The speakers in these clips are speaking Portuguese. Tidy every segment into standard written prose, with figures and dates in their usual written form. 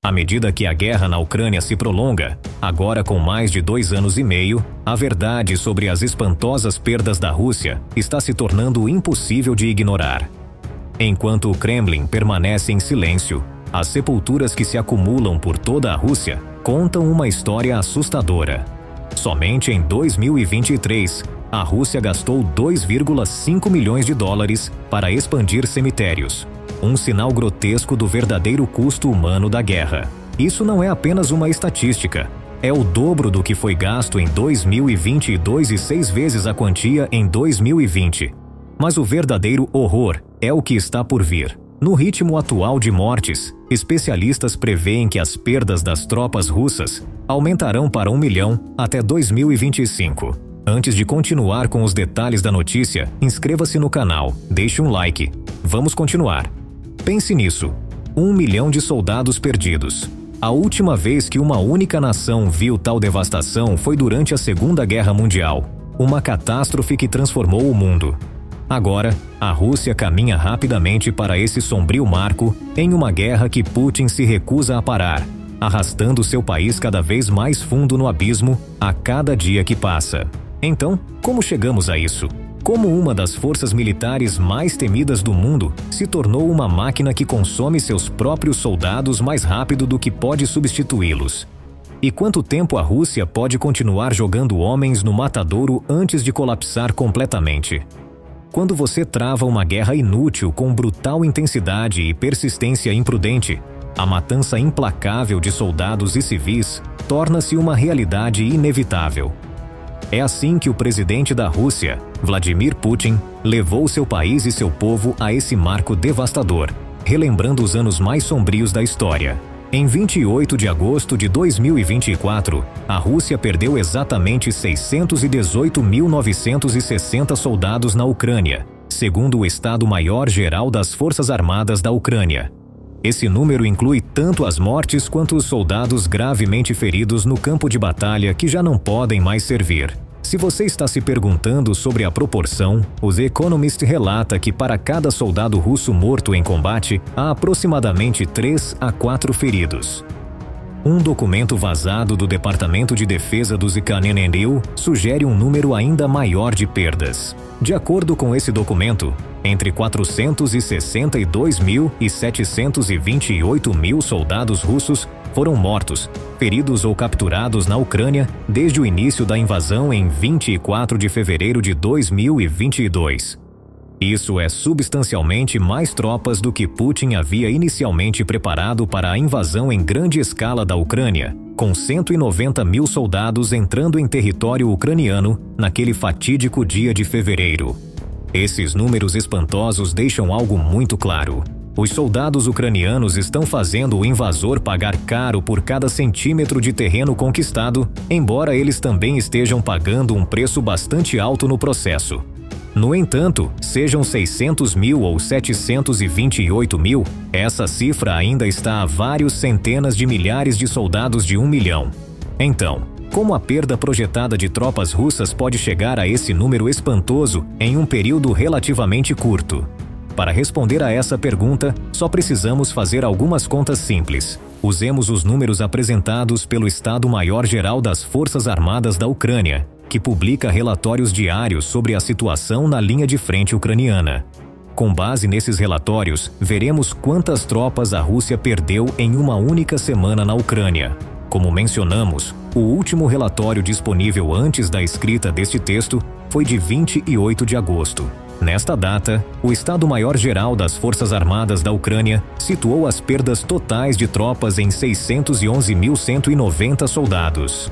À medida que a guerra na Ucrânia se prolonga, agora com mais de 2 anos e meio, a verdade sobre as espantosas perdas da Rússia está se tornando impossível de ignorar. Enquanto o Kremlin permanece em silêncio, as sepulturas que se acumulam por toda a Rússia contam uma história assustadora. Somente em 2023, a Rússia gastou 2,5 milhões de dólares para expandir cemitérios. Um sinal grotesco do verdadeiro custo humano da guerra. Isso não é apenas uma estatística. É o dobro do que foi gasto em 2022 e 6 vezes a quantia em 2020. Mas o verdadeiro horror é o que está por vir. No ritmo atual de mortes, especialistas preveem que as perdas das tropas russas aumentarão para 1 milhão até 2025. Antes de continuar com os detalhes da notícia, inscreva-se no canal, deixe um like. Vamos continuar. Pense nisso: 1 milhão de soldados perdidos. A última vez que uma única nação viu tal devastação foi durante a Segunda Guerra Mundial, uma catástrofe que transformou o mundo. Agora, a Rússia caminha rapidamente para esse sombrio marco em uma guerra que Putin se recusa a parar, arrastando seu país cada vez mais fundo no abismo a cada dia que passa. Então, como chegamos a isso? Como uma das forças militares mais temidas do mundo se tornou uma máquina que consome seus próprios soldados mais rápido do que pode substituí-los? E quanto tempo a Rússia pode continuar jogando homens no matadouro antes de colapsar completamente? Quando você trava uma guerra inútil com brutal intensidade e persistência imprudente, a matança implacável de soldados e civis torna-se uma realidade inevitável. É assim que o presidente da Rússia, Vladimir Putin, levou seu país e seu povo a esse marco devastador, relembrando os anos mais sombrios da história. Em 28 de agosto de 2024, a Rússia perdeu exatamente 618.960 soldados na Ucrânia, segundo o Estado-Maior-Geral das Forças Armadas da Ucrânia. Esse número inclui tanto as mortes quanto os soldados gravemente feridos no campo de batalha que já não podem mais servir. Se você está se perguntando sobre a proporção, o The Economist relata que para cada soldado russo morto em combate, há aproximadamente 3 a 4 feridos. Um documento vazado do Departamento de Defesa do ZKNNDU sugere um número ainda maior de perdas. De acordo com esse documento, entre 462 mil e 728 mil soldados russos foram mortos, feridos ou capturados na Ucrânia desde o início da invasão em 24 de fevereiro de 2022. Isso é substancialmente mais tropas do que Putin havia inicialmente preparado para a invasão em grande escala da Ucrânia, com 190 mil soldados entrando em território ucraniano naquele fatídico dia de fevereiro. Esses números espantosos deixam algo muito claro. Os soldados ucranianos estão fazendo o invasor pagar caro por cada centímetro de terreno conquistado, embora eles também estejam pagando um preço bastante alto no processo. No entanto, sejam 600 mil ou 728 mil, essa cifra ainda está a vários centenas de milhares de soldados de 1 milhão. Então, como a perda projetada de tropas russas pode chegar a esse número espantoso em um período relativamente curto? Para responder a essa pergunta, só precisamos fazer algumas contas simples. Usemos os números apresentados pelo Estado-Maior-Geral das Forças Armadas da Ucrânia, que publica relatórios diários sobre a situação na linha de frente ucraniana. Com base nesses relatórios, veremos quantas tropas a Rússia perdeu em uma única semana na Ucrânia. Como mencionamos, o último relatório disponível antes da escrita deste texto foi de 28 de agosto. Nesta data, o Estado-Maior-Geral das Forças Armadas da Ucrânia situou as perdas totais de tropas em 611.190 soldados.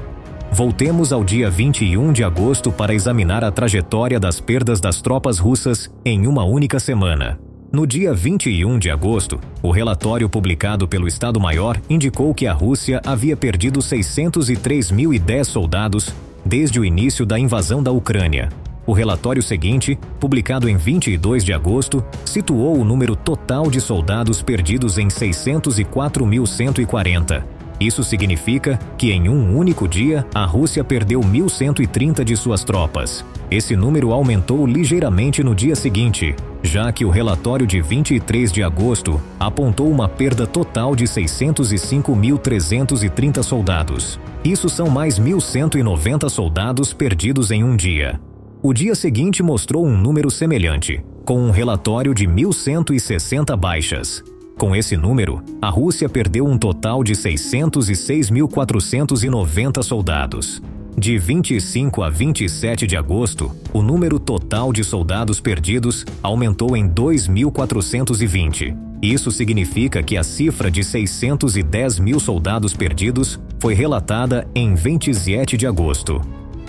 Voltemos ao dia 21 de agosto para examinar a trajetória das perdas das tropas russas em uma única semana. No dia 21 de agosto, o relatório publicado pelo Estado-Maior indicou que a Rússia havia perdido 603.010 soldados desde o início da invasão da Ucrânia. O relatório seguinte, publicado em 22 de agosto, situou o número total de soldados perdidos em 604.140. Isso significa que em um único dia, a Rússia perdeu 1.130 de suas tropas. Esse número aumentou ligeiramente no dia seguinte, já que o relatório de 23 de agosto apontou uma perda total de 605.330 soldados. Isso são mais 1.190 soldados perdidos em um dia. O dia seguinte mostrou um número semelhante, com um relatório de 1.160 baixas. Com esse número, a Rússia perdeu um total de 606.490 soldados. De 25 a 27 de agosto, o número total de soldados perdidos aumentou em 2.420. Isso significa que a cifra de 610 mil soldados perdidos foi relatada em 27 de agosto.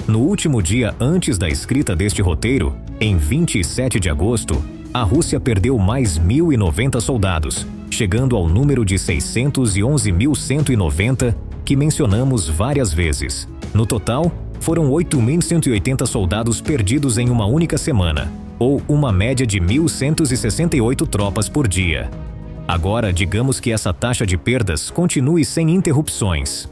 No último dia antes da escrita deste roteiro, em 27 de agosto, a Rússia perdeu mais 1.090 soldados, chegando ao número de 611.190 que mencionamos várias vezes. No total, foram 8.180 soldados perdidos em uma única semana, ou uma média de 1.168 tropas por dia. Agora, digamos que essa taxa de perdas continue sem interrupções.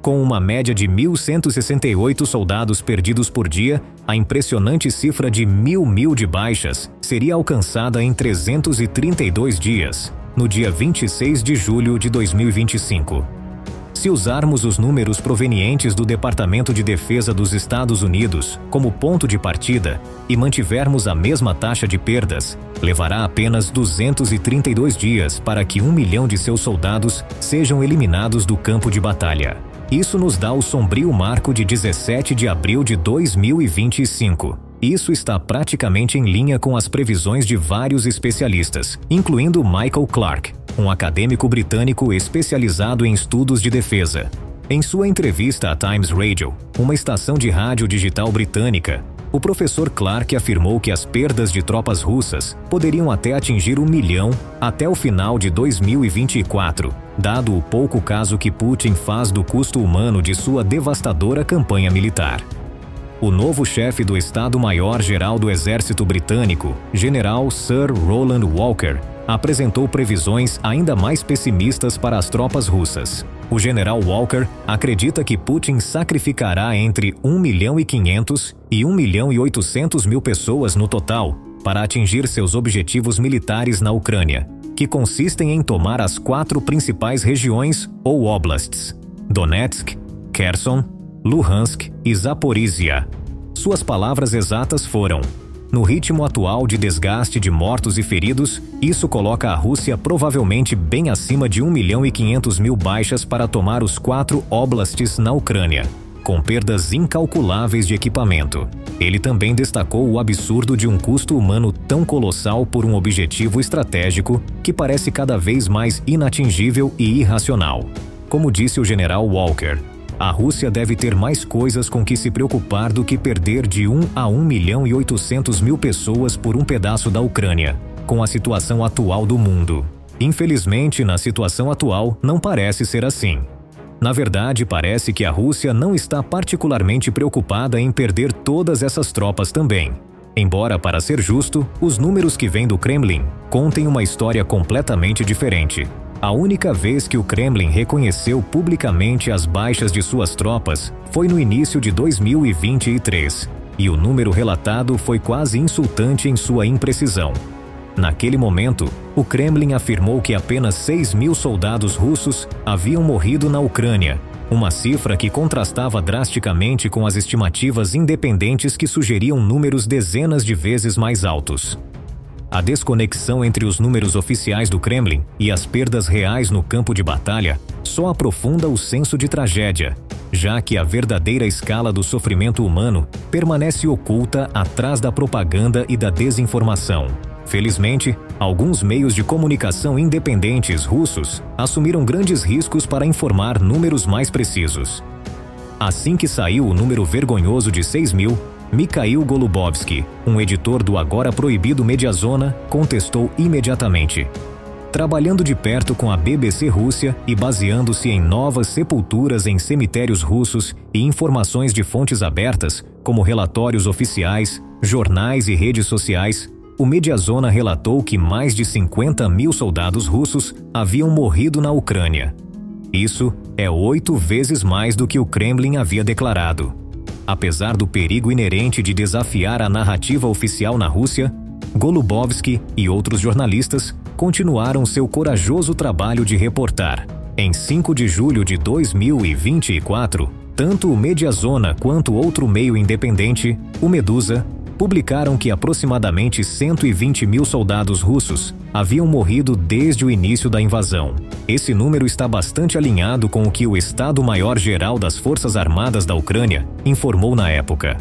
Com uma média de 1.168 soldados perdidos por dia, a impressionante cifra de 1.000 de baixas seria alcançada em 332 dias, no dia 26 de julho de 2025. Se usarmos os números provenientes do Departamento de Defesa dos Estados Unidos como ponto de partida e mantivermos a mesma taxa de perdas, levará apenas 232 dias para que 1 milhão de seus soldados sejam eliminados do campo de batalha. Isso nos dá o sombrio marco de 17 de abril de 2025. Isso está praticamente em linha com as previsões de vários especialistas, incluindo Michael Clark, um acadêmico britânico especializado em estudos de defesa. Em sua entrevista à Times Radio, uma estação de rádio digital britânica, o professor Clark afirmou que as perdas de tropas russas poderiam até atingir 1 milhão até o final de 2024, dado o pouco caso que Putin faz do custo humano de sua devastadora campanha militar. O novo chefe do Estado-Maior-Geral do Exército Britânico, General Sir Roland Walker, apresentou previsões ainda mais pessimistas para as tropas russas. O General Walker acredita que Putin sacrificará entre 1.500.000 e 1.800.000 pessoas no total para atingir seus objetivos militares na Ucrânia, que consistem em tomar as 4 principais regiões ou oblasts: Donetsk, Kherson, Luhansk e Zaporizhia. Suas palavras exatas foram: no ritmo atual de desgaste de mortos e feridos, isso coloca a Rússia provavelmente bem acima de 1.500.000 baixas para tomar os 4 oblasts na Ucrânia, com perdas incalculáveis de equipamento. Ele também destacou o absurdo de um custo humano tão colossal por um objetivo estratégico que parece cada vez mais inatingível e irracional. Como disse o general Walker, a Rússia deve ter mais coisas com que se preocupar do que perder de 1 a 1.800.000 pessoas por um pedaço da Ucrânia, com a situação atual do mundo. Infelizmente, na situação atual, não parece ser assim. Na verdade, parece que a Rússia não está particularmente preocupada em perder todas essas tropas também. Embora, para ser justo, os números que vêm do Kremlin contem uma história completamente diferente. A única vez que o Kremlin reconheceu publicamente as baixas de suas tropas foi no início de 2023, e o número relatado foi quase insultante em sua imprecisão. Naquele momento, o Kremlin afirmou que apenas 6.000 soldados russos haviam morrido na Ucrânia, uma cifra que contrastava drasticamente com as estimativas independentes que sugeriam números dezenas de vezes mais altos. A desconexão entre os números oficiais do Kremlin e as perdas reais no campo de batalha só aprofunda o senso de tragédia, já que a verdadeira escala do sofrimento humano permanece oculta atrás da propaganda e da desinformação. Felizmente, alguns meios de comunicação independentes russos assumiram grandes riscos para informar números mais precisos. Assim que saiu o número vergonhoso de 6.000, Mikhail Golubovsky, um editor do agora proibido Mediazona, contestou imediatamente. Trabalhando de perto com a BBC Rússia e baseando-se em novas sepulturas em cemitérios russos e informações de fontes abertas, como relatórios oficiais, jornais e redes sociais, o Mediazona relatou que mais de 50.000 soldados russos haviam morrido na Ucrânia. Isso é 8 vezes mais do que o Kremlin havia declarado. Apesar do perigo inerente de desafiar a narrativa oficial na Rússia, Golubovsky e outros jornalistas continuaram seu corajoso trabalho de reportar. Em 5 de julho de 2024, tanto o Mediazona quanto outro meio independente, o Medusa, publicaram que aproximadamente 120 mil soldados russos haviam morrido desde o início da invasão. Esse número está bastante alinhado com o que o Estado-Maior-Geral das Forças Armadas da Ucrânia informou na época.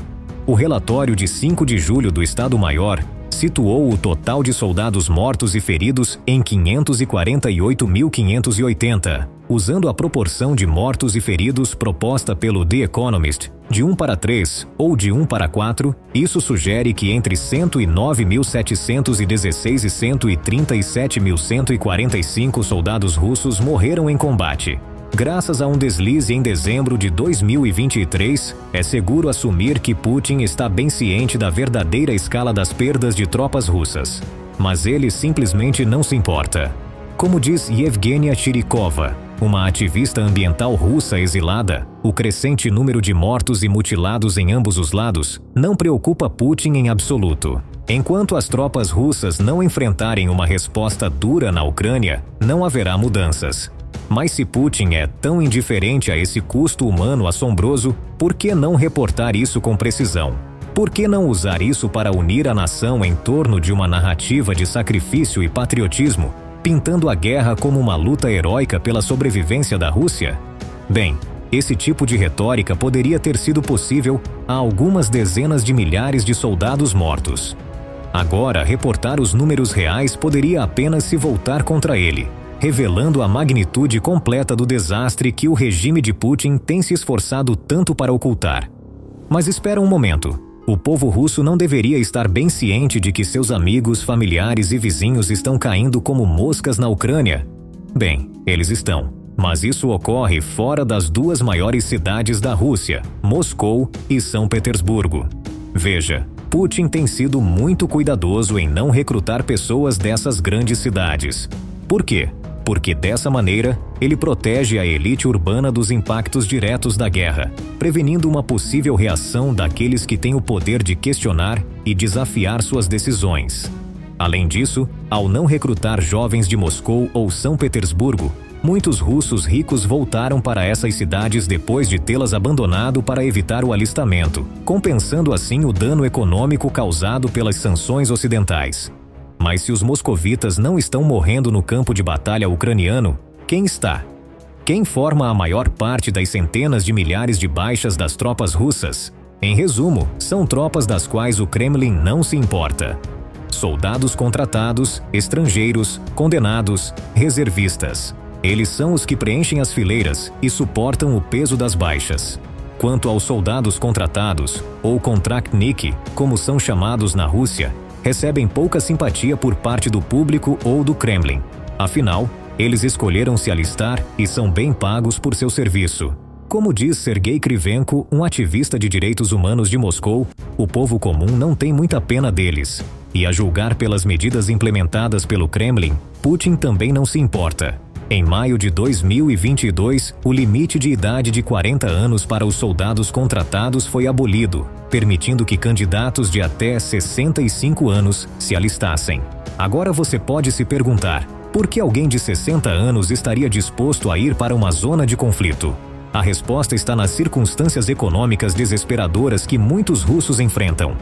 O relatório de 5 de julho do Estado-Maior situou o total de soldados mortos e feridos em 548.580, usando a proporção de mortos e feridos proposta pelo The Economist, de 1:3 ou de 1:4, isso sugere que entre 109.716 e 137.145 soldados russos morreram em combate. Graças a um deslize em dezembro de 2023, é seguro assumir que Putin está bem ciente da verdadeira escala das perdas de tropas russas. Mas ele simplesmente não se importa. Como diz Yevgenia Chirikova, uma ativista ambiental russa exilada, o crescente número de mortos e mutilados em ambos os lados não preocupa Putin em absoluto. Enquanto as tropas russas não enfrentarem uma resposta dura na Ucrânia, não haverá mudanças. Mas se Putin é tão indiferente a esse custo humano assombroso, por que não reportar isso com precisão? Por que não usar isso para unir a nação em torno de uma narrativa de sacrifício e patriotismo, pintando a guerra como uma luta heróica pela sobrevivência da Rússia? Bem, esse tipo de retórica poderia ter sido possível a algumas dezenas de milhares de soldados mortos. Agora, reportar os números reais poderia apenas se voltar contra ele, revelando a magnitude completa do desastre que o regime de Putin tem se esforçado tanto para ocultar. Mas espera um momento. O povo russo não deveria estar bem ciente de que seus amigos, familiares e vizinhos estão caindo como moscas na Ucrânia? Bem, eles estão. Mas isso ocorre fora das 2 maiores cidades da Rússia, Moscou e São Petersburgo. Veja, Putin tem sido muito cuidadoso em não recrutar pessoas dessas grandes cidades. Por quê? Porque dessa maneira, ele protege a elite urbana dos impactos diretos da guerra, prevenindo uma possível reação daqueles que têm o poder de questionar e desafiar suas decisões. Além disso, ao não recrutar jovens de Moscou ou São Petersburgo, muitos russos ricos voltaram para essas cidades depois de tê-las abandonado para evitar o alistamento, compensando assim o dano econômico causado pelas sanções ocidentais. Mas se os moscovitas não estão morrendo no campo de batalha ucraniano, quem está? Quem forma a maior parte das centenas de milhares de baixas das tropas russas? Em resumo, são tropas das quais o Kremlin não se importa. Soldados contratados, estrangeiros, condenados, reservistas. Eles são os que preenchem as fileiras e suportam o peso das baixas. Quanto aos soldados contratados, ou kontraktniki, como são chamados na Rússia, recebem pouca simpatia por parte do público ou do Kremlin. Afinal, eles escolheram se alistar e são bem pagos por seu serviço. Como diz Sergei Krivenko, um ativista de direitos humanos de Moscou, o povo comum não tem muita pena deles. E a julgar pelas medidas implementadas pelo Kremlin, Putin também não se importa. Em maio de 2022, o limite de idade de 40 anos para os soldados contratados foi abolido, permitindo que candidatos de até 65 anos se alistassem. Agora você pode se perguntar, por que alguém de 60 anos estaria disposto a ir para uma zona de conflito? A resposta está nas circunstâncias econômicas desesperadoras que muitos russos enfrentam.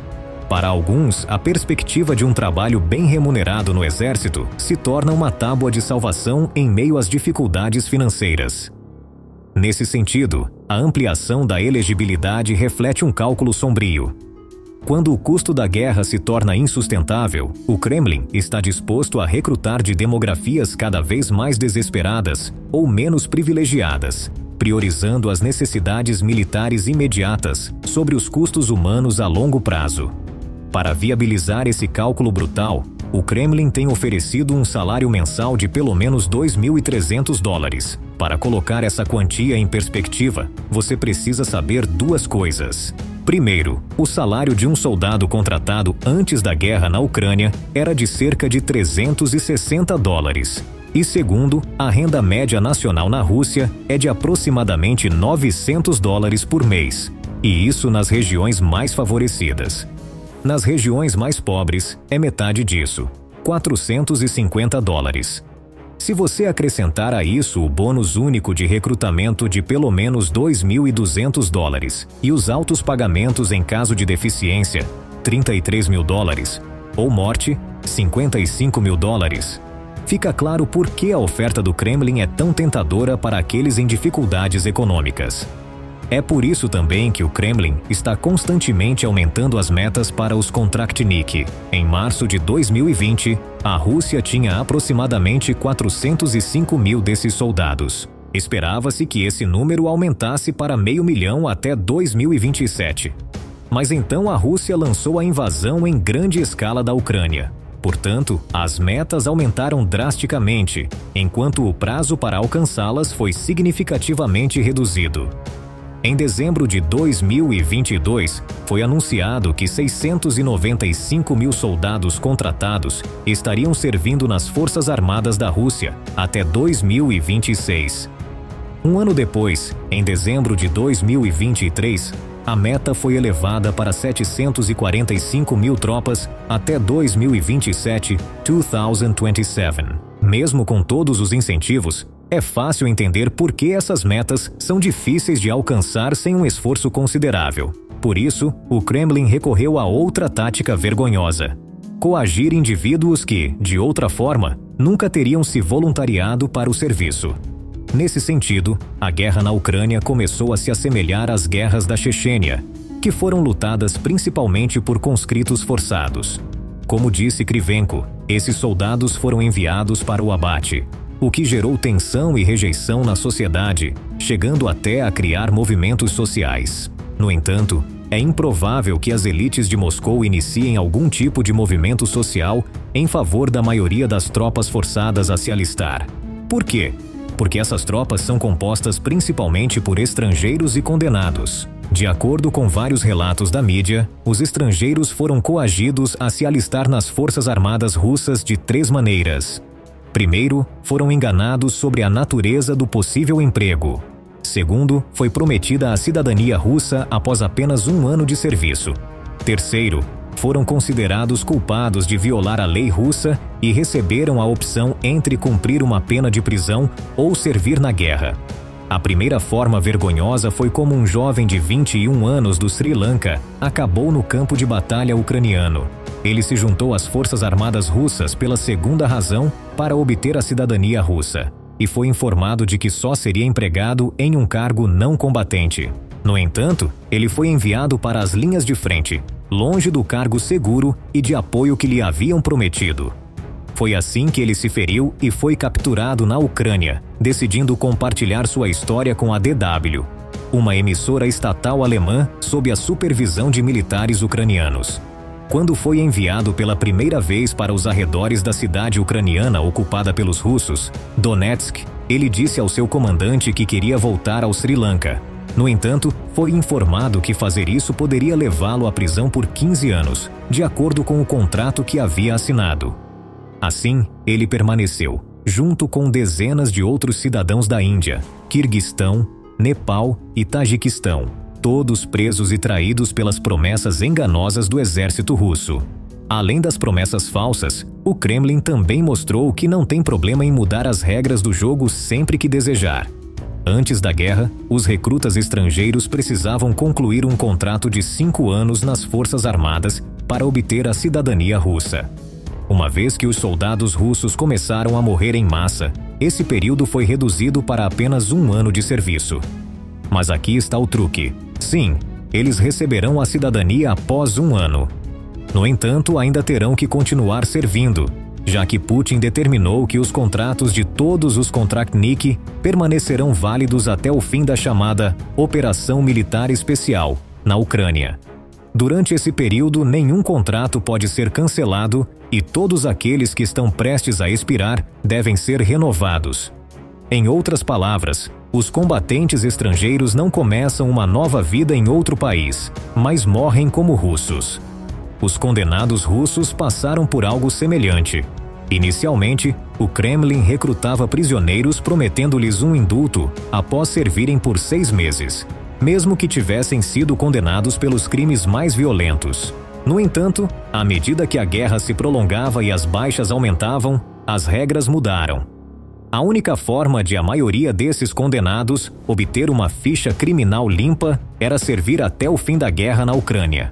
Para alguns, a perspectiva de um trabalho bem remunerado no exército se torna uma tábua de salvação em meio às dificuldades financeiras. Nesse sentido, a ampliação da elegibilidade reflete um cálculo sombrio. Quando o custo da guerra se torna insustentável, o Kremlin está disposto a recrutar de demografias cada vez mais desesperadas ou menos privilegiadas, priorizando as necessidades militares imediatas sobre os custos humanos a longo prazo. Para viabilizar esse cálculo brutal, o Kremlin tem oferecido um salário mensal de pelo menos $2.300. Para colocar essa quantia em perspectiva, você precisa saber 2 coisas. Primeiro, o salário de um soldado contratado antes da guerra na Ucrânia era de cerca de $360. E segundo, a renda média nacional na Rússia é de aproximadamente $900 por mês, e isso nas regiões mais favorecidas. Nas regiões mais pobres, é metade disso, $450. Se você acrescentar a isso o bônus único de recrutamento de pelo menos $2.200 e os altos pagamentos em caso de deficiência, $33 mil, ou morte, $55 mil, fica claro por que a oferta do Kremlin é tão tentadora para aqueles em dificuldades econômicas. É por isso também que o Kremlin está constantemente aumentando as metas para os kontraktniki. Em março de 2020, a Rússia tinha aproximadamente 405 mil desses soldados. Esperava-se que esse número aumentasse para 500 mil até 2027. Mas então a Rússia lançou a invasão em grande escala da Ucrânia. Portanto, as metas aumentaram drasticamente, enquanto o prazo para alcançá-las foi significativamente reduzido. Em dezembro de 2022, foi anunciado que 695 mil soldados contratados estariam servindo nas Forças Armadas da Rússia até 2026. Um ano depois, em dezembro de 2023, a meta foi elevada para 745 mil tropas até 2027. Mesmo com todos os incentivos, é fácil entender por que essas metas são difíceis de alcançar sem um esforço considerável. Por isso, o Kremlin recorreu a outra tática vergonhosa: coagir indivíduos que, de outra forma, nunca teriam se voluntariado para o serviço. Nesse sentido, a guerra na Ucrânia começou a se assemelhar às guerras da Chechênia, que foram lutadas principalmente por conscritos forçados. Como disse Krivenko, esses soldados foram enviados para o abate, o que gerou tensão e rejeição na sociedade, chegando até a criar movimentos sociais. No entanto, é improvável que as elites de Moscou iniciem algum tipo de movimento social em favor da maioria das tropas forçadas a se alistar. Por quê? Porque essas tropas são compostas principalmente por estrangeiros e condenados. De acordo com vários relatos da mídia, os estrangeiros foram coagidos a se alistar nas Forças Armadas russas de 3 maneiras. Primeiro, foram enganados sobre a natureza do possível emprego. Segundo, foi prometida a cidadania russa após apenas 1 ano de serviço. Terceiro, foram considerados culpados de violar a lei russa e receberam a opção entre cumprir uma pena de prisão ou servir na guerra. A primeira forma vergonhosa foi como um jovem de 21 anos do Sri Lanka acabou no campo de batalha ucraniano. Ele se juntou às Forças Armadas russas pela segunda razão para obter a cidadania russa, e foi informado de que só seria empregado em um cargo não combatente. No entanto, ele foi enviado para as linhas de frente, longe do cargo seguro e de apoio que lhe haviam prometido. Foi assim que ele se feriu e foi capturado na Ucrânia, decidindo compartilhar sua história com a DW, uma emissora estatal alemã sob a supervisão de militares ucranianos. Quando foi enviado pela primeira vez para os arredores da cidade ucraniana ocupada pelos russos, Donetsk, ele disse ao seu comandante que queria voltar ao Sri Lanka. No entanto, foi informado que fazer isso poderia levá-lo à prisão por 15 anos, de acordo com o contrato que havia assinado. Assim, ele permaneceu, junto com dezenas de outros cidadãos da Índia, Quirguistão, Nepal e Tajiquistão, todos presos e traídos pelas promessas enganosas do exército russo. Além das promessas falsas, o Kremlin também mostrou que não tem problema em mudar as regras do jogo sempre que desejar. Antes da guerra, os recrutas estrangeiros precisavam concluir um contrato de 5 anos nas Forças Armadas para obter a cidadania russa. Uma vez que os soldados russos começaram a morrer em massa, esse período foi reduzido para apenas 1 ano de serviço. Mas aqui está o truque. Sim, eles receberão a cidadania após 1 ano. No entanto, ainda terão que continuar servindo, já que Putin determinou que os contratos de todos os kontraktniki permanecerão válidos até o fim da chamada Operação Militar Especial, na Ucrânia. Durante esse período, nenhum contrato pode ser cancelado e todos aqueles que estão prestes a expirar devem ser renovados. Em outras palavras, os combatentes estrangeiros não começam uma nova vida em outro país, mas morrem como russos. Os condenados russos passaram por algo semelhante. Inicialmente, o Kremlin recrutava prisioneiros prometendo-lhes um indulto após servirem por 6 meses, mesmo que tivessem sido condenados pelos crimes mais violentos. No entanto, à medida que a guerra se prolongava e as baixas aumentavam, as regras mudaram. A única forma de a maioria desses condenados obter uma ficha criminal limpa era servir até o fim da guerra na Ucrânia.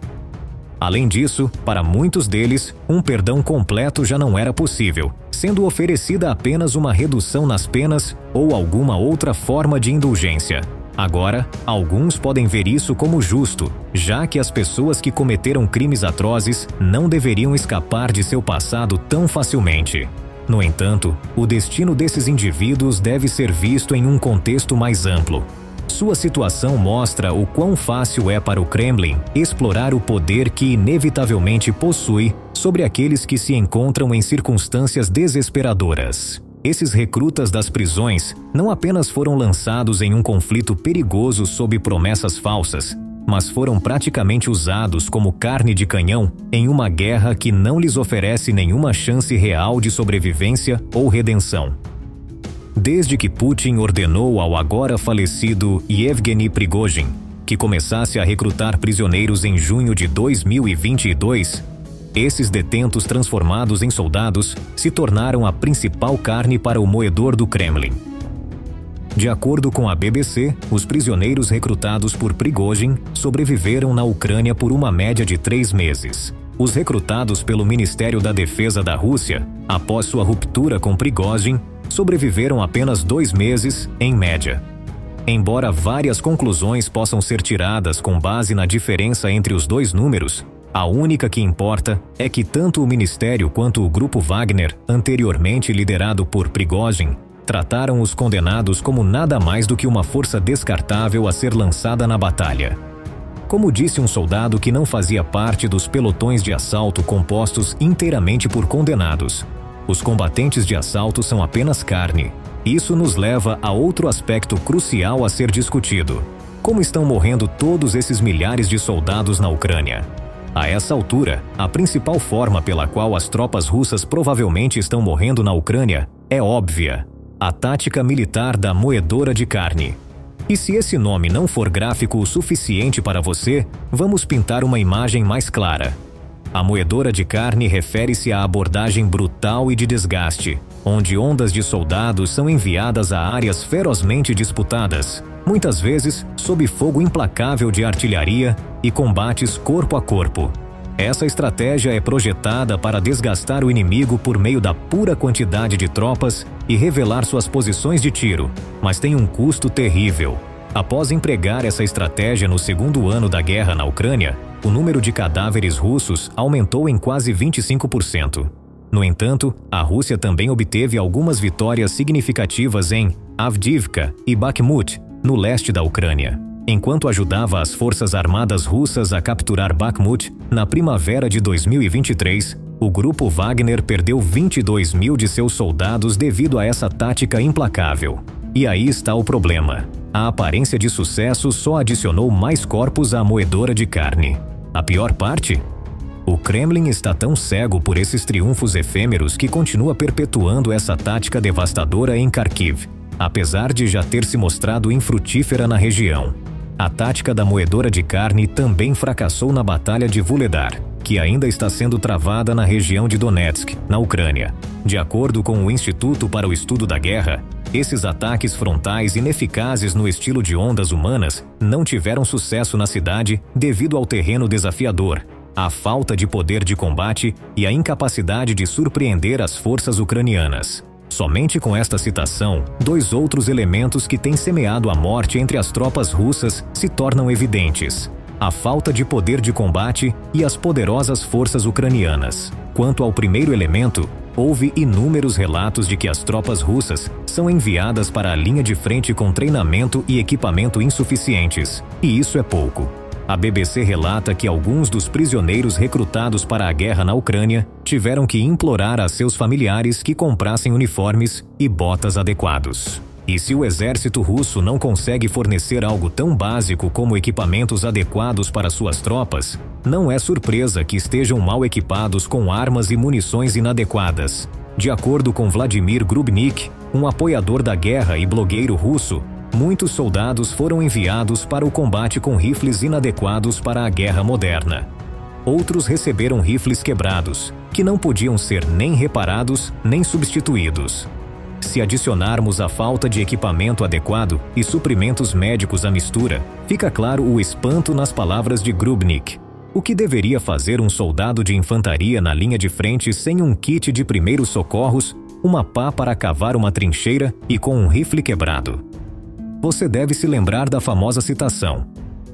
Além disso, para muitos deles, um perdão completo já não era possível, sendo oferecida apenas uma redução nas penas ou alguma outra forma de indulgência. Agora, alguns podem ver isso como justo, já que as pessoas que cometeram crimes atrozes não deveriam escapar de seu passado tão facilmente. No entanto, o destino desses indivíduos deve ser visto em um contexto mais amplo. Sua situação mostra o quão fácil é para o Kremlin explorar o poder que inevitavelmente possui sobre aqueles que se encontram em circunstâncias desesperadoras. Esses recrutas das prisões não apenas foram lançados em um conflito perigoso sob promessas falsas, mas foram praticamente usados como carne de canhão em uma guerra que não lhes oferece nenhuma chance real de sobrevivência ou redenção. Desde que Putin ordenou ao agora falecido Yevgeny Prigozhin que começasse a recrutar prisioneiros em junho de 2022, esses detentos transformados em soldados se tornaram a principal carne para o moedor do Kremlin. De acordo com a BBC, os prisioneiros recrutados por Prigozhin sobreviveram na Ucrânia por uma média de 3 meses. Os recrutados pelo Ministério da Defesa da Rússia, após sua ruptura com Prigozhin, sobreviveram apenas 2 meses, em média. Embora várias conclusões possam ser tiradas com base na diferença entre os dois números, a única que importa é que tanto o Ministério quanto o Grupo Wagner, anteriormente liderado por Prigozhin, trataram os condenados como nada mais do que uma força descartável a ser lançada na batalha. Como disse um soldado que não fazia parte dos pelotões de assalto compostos inteiramente por condenados, os combatentes de assalto são apenas carne. Isso nos leva a outro aspecto crucial a ser discutido: como estão morrendo todos esses milhares de soldados na Ucrânia? A essa altura, a principal forma pela qual as tropas russas provavelmente estão morrendo na Ucrânia é óbvia: a tática militar da moedora de carne. E se esse nome não for gráfico o suficiente para você, vamos pintar uma imagem mais clara. A moedora de carne refere-se à abordagem brutal e de desgaste, onde ondas de soldados são enviadas a áreas ferozmente disputadas, muitas vezes sob fogo implacável de artilharia e combates corpo a corpo. Essa estratégia é projetada para desgastar o inimigo por meio da pura quantidade de tropas e revelar suas posições de tiro, mas tem um custo terrível. Após empregar essa estratégia no segundo ano da guerra na Ucrânia, o número de cadáveres russos aumentou em quase 25%. No entanto, a Rússia também obteve algumas vitórias significativas em Avdiivka e Bakhmut, no leste da Ucrânia. Enquanto ajudava as forças armadas russas a capturar Bakhmut, na primavera de 2023, o grupo Wagner perdeu 22 mil de seus soldados devido a essa tática implacável. E aí está o problema: a aparência de sucesso só adicionou mais corpos à moedora de carne. A pior parte? O Kremlin está tão cego por esses triunfos efêmeros que continua perpetuando essa tática devastadora em Kharkiv, apesar de já ter se mostrado infrutífera na região. A tática da moedora de carne também fracassou na Batalha de Vuhledar, que ainda está sendo travada na região de Donetsk, na Ucrânia. De acordo com o Instituto para o Estudo da Guerra, esses ataques frontais ineficazes no estilo de ondas humanas não tiveram sucesso na cidade devido ao terreno desafiador, à falta de poder de combate e à incapacidade de surpreender as forças ucranianas. Somente com esta citação, 2 outros elementos que têm semeado a morte entre as tropas russas se tornam evidentes: a falta de poder de combate e as poderosas forças ucranianas. Quanto ao primeiro elemento, houve inúmeros relatos de que as tropas russas são enviadas para a linha de frente com treinamento e equipamento insuficientes, e isso é pouco. A BBC relata que alguns dos prisioneiros recrutados para a guerra na Ucrânia tiveram que implorar a seus familiares que comprassem uniformes e botas adequados. E se o exército russo não consegue fornecer algo tão básico como equipamentos adequados para suas tropas, não é surpresa que estejam mal equipados com armas e munições inadequadas. De acordo com Vladimir Grubnik, um apoiador da guerra e blogueiro russo, muitos soldados foram enviados para o combate com rifles inadequados para a guerra moderna. Outros receberam rifles quebrados, que não podiam ser nem reparados nem substituídos. Se adicionarmos a falta de equipamento adequado e suprimentos médicos à mistura, fica claro o espanto nas palavras de Grubnik. O que deveria fazer um soldado de infantaria na linha de frente sem um kit de primeiros socorros, uma pá para cavar uma trincheira e com um rifle quebrado? Você deve se lembrar da famosa citação: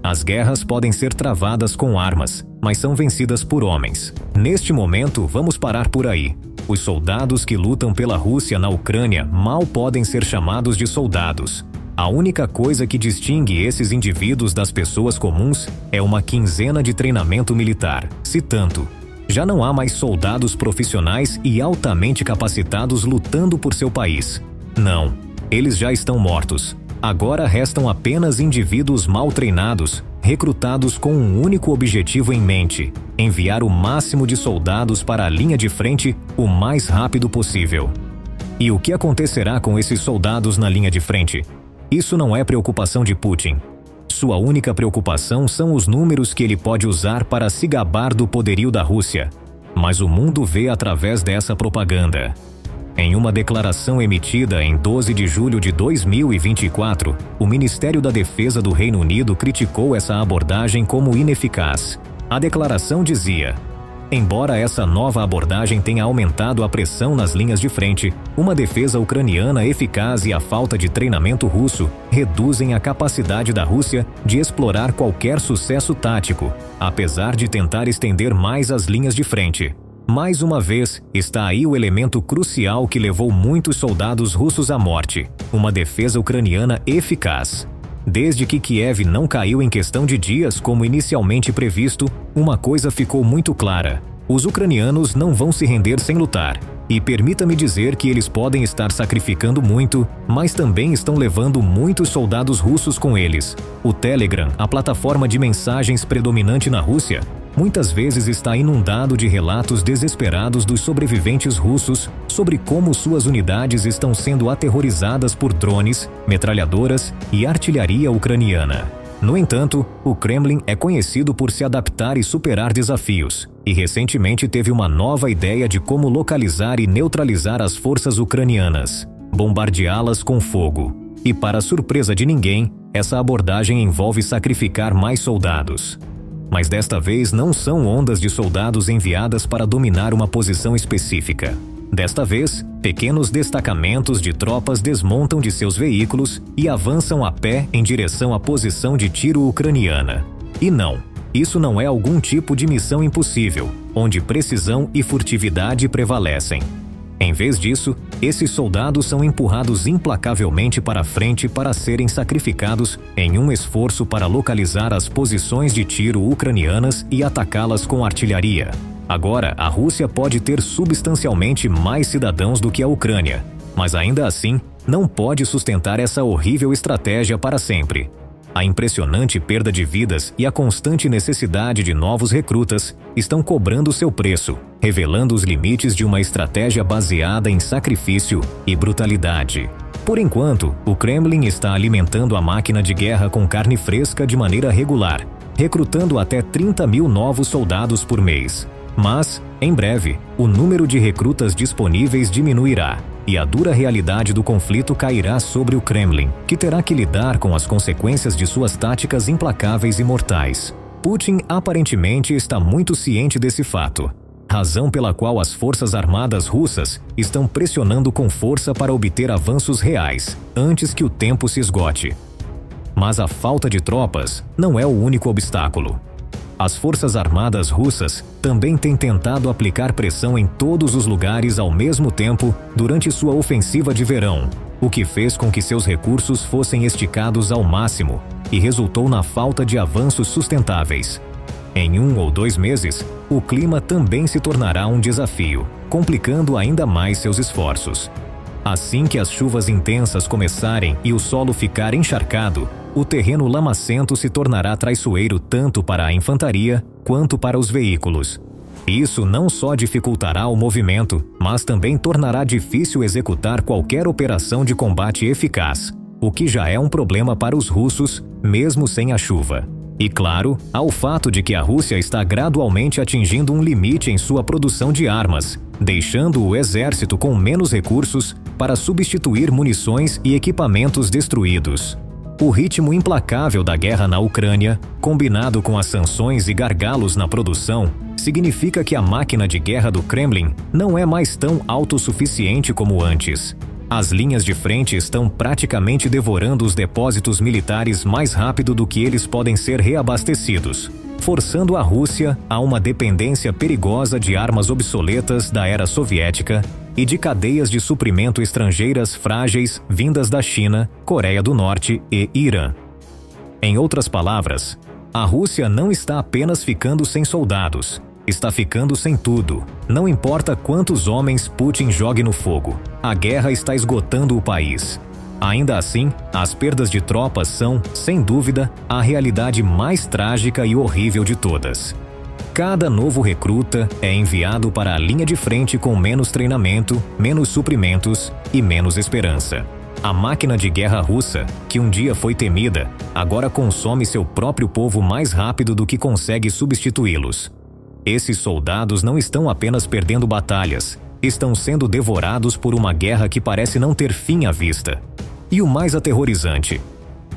as guerras podem ser travadas com armas, mas são vencidas por homens. Neste momento, vamos parar por aí. Os soldados que lutam pela Rússia na Ucrânia mal podem ser chamados de soldados. A única coisa que distingue esses indivíduos das pessoas comuns é uma quinzena de treinamento militar. Se tanto, já não há mais soldados profissionais e altamente capacitados lutando por seu país. Não, eles já estão mortos. Agora restam apenas indivíduos mal treinados, recrutados com um único objetivo em mente: enviar o máximo de soldados para a linha de frente o mais rápido possível. E o que acontecerá com esses soldados na linha de frente? Isso não é preocupação de Putin. Sua única preocupação são os números que ele pode usar para se gabar do poderio da Rússia. Mas o mundo vê através dessa propaganda. Em uma declaração emitida em 12 de julho de 2024, o Ministério da Defesa do Reino Unido criticou essa abordagem como ineficaz. A declaração dizia: embora essa nova abordagem tenha aumentado a pressão nas linhas de frente, uma defesa ucraniana eficaz e a falta de treinamento russo reduzem a capacidade da Rússia de explorar qualquer sucesso tático, apesar de tentar estender mais as linhas de frente. Mais uma vez, está aí o elemento crucial que levou muitos soldados russos à morte: uma defesa ucraniana eficaz. Desde que Kiev não caiu em questão de dias como inicialmente previsto, uma coisa ficou muito clara: os ucranianos não vão se render sem lutar. E permita-me dizer que eles podem estar sacrificando muito, mas também estão levando muitos soldados russos com eles. O Telegram, a plataforma de mensagens predominante na Rússia, muitas vezes está inundado de relatos desesperados dos sobreviventes russos sobre como suas unidades estão sendo aterrorizadas por drones, metralhadoras e artilharia ucraniana. No entanto, o Kremlin é conhecido por se adaptar e superar desafios, e recentemente teve uma nova ideia de como localizar e neutralizar as forças ucranianas: bombardeá-las com fogo. E para surpresa de ninguém, essa abordagem envolve sacrificar mais soldados. Mas desta vez não são ondas de soldados enviadas para dominar uma posição específica. Desta vez, pequenos destacamentos de tropas desmontam de seus veículos e avançam a pé em direção à posição de tiro ucraniana. E não, isso não é algum tipo de missão impossível, onde precisão e furtividade prevalecem. Em vez disso, esses soldados são empurrados implacavelmente para frente para serem sacrificados em um esforço para localizar as posições de tiro ucranianas e atacá-las com artilharia. Agora, a Rússia pode ter substancialmente mais cidadãos do que a Ucrânia, mas ainda assim, não pode sustentar essa horrível estratégia para sempre. A impressionante perda de vidas e a constante necessidade de novos recrutas estão cobrando seu preço, revelando os limites de uma estratégia baseada em sacrifício e brutalidade. Por enquanto, o Kremlin está alimentando a máquina de guerra com carne fresca de maneira regular, recrutando até 30 mil novos soldados por mês. Mas, em breve, o número de recrutas disponíveis diminuirá e a dura realidade do conflito cairá sobre o Kremlin, que terá que lidar com as consequências de suas táticas implacáveis e mortais. Putin aparentemente está muito ciente desse fato, razão pela qual as forças armadas russas estão pressionando com força para obter avanços reais, antes que o tempo se esgote. Mas a falta de tropas não é o único obstáculo. As forças armadas russas também têm tentado aplicar pressão em todos os lugares ao mesmo tempo durante sua ofensiva de verão, o que fez com que seus recursos fossem esticados ao máximo e resultou na falta de avanços sustentáveis. Em 1 ou 2 meses, o clima também se tornará um desafio, complicando ainda mais seus esforços. Assim que as chuvas intensas começarem e o solo ficar encharcado, o terreno lamacento se tornará traiçoeiro tanto para a infantaria quanto para os veículos. Isso não só dificultará o movimento, mas também tornará difícil executar qualquer operação de combate eficaz, o que já é um problema para os russos, mesmo sem a chuva. E claro, há o fato de que a Rússia está gradualmente atingindo um limite em sua produção de armas, deixando o exército com menos recursos para substituir munições e equipamentos destruídos. O ritmo implacável da guerra na Ucrânia, combinado com as sanções e gargalos na produção, significa que a máquina de guerra do Kremlin não é mais tão autossuficiente como antes. As linhas de frente estão praticamente devorando os depósitos militares mais rápido do que eles podem ser reabastecidos, forçando a Rússia a uma dependência perigosa de armas obsoletas da era soviética e de cadeias de suprimento estrangeiras frágeis vindas da China, Coreia do Norte e Irã. Em outras palavras, a Rússia não está apenas ficando sem soldados, está ficando sem tudo. Não importa quantos homens Putin jogue no fogo, a guerra está esgotando o país. Ainda assim, as perdas de tropas são, sem dúvida, a realidade mais trágica e horrível de todas. Cada novo recruta é enviado para a linha de frente com menos treinamento, menos suprimentos e menos esperança. A máquina de guerra russa, que um dia foi temida, agora consome seu próprio povo mais rápido do que consegue substituí-los. Esses soldados não estão apenas perdendo batalhas, estão sendo devorados por uma guerra que parece não ter fim à vista. E o mais aterrorizante,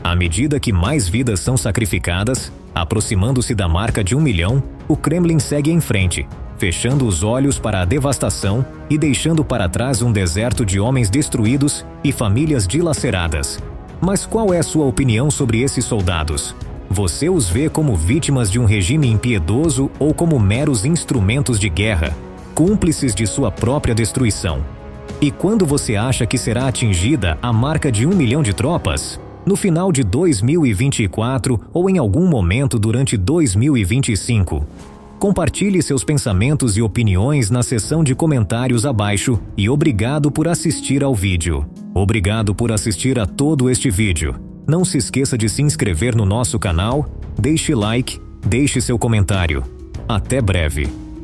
à medida que mais vidas são sacrificadas, aproximando-se da marca de 1 milhão, o Kremlin segue em frente, fechando os olhos para a devastação e deixando para trás um deserto de homens destruídos e famílias dilaceradas. Mas qual é a sua opinião sobre esses soldados? Você os vê como vítimas de um regime impiedoso ou como meros instrumentos de guerra, cúmplices de sua própria destruição? E quando você acha que será atingida a marca de 1 milhão de tropas? No final de 2024 ou em algum momento durante 2025? Compartilhe seus pensamentos e opiniões na seção de comentários abaixo e obrigado por assistir ao vídeo. Obrigado por assistir a todo este vídeo. Não se esqueça de se inscrever no nosso canal, deixe like, deixe seu comentário. Até breve.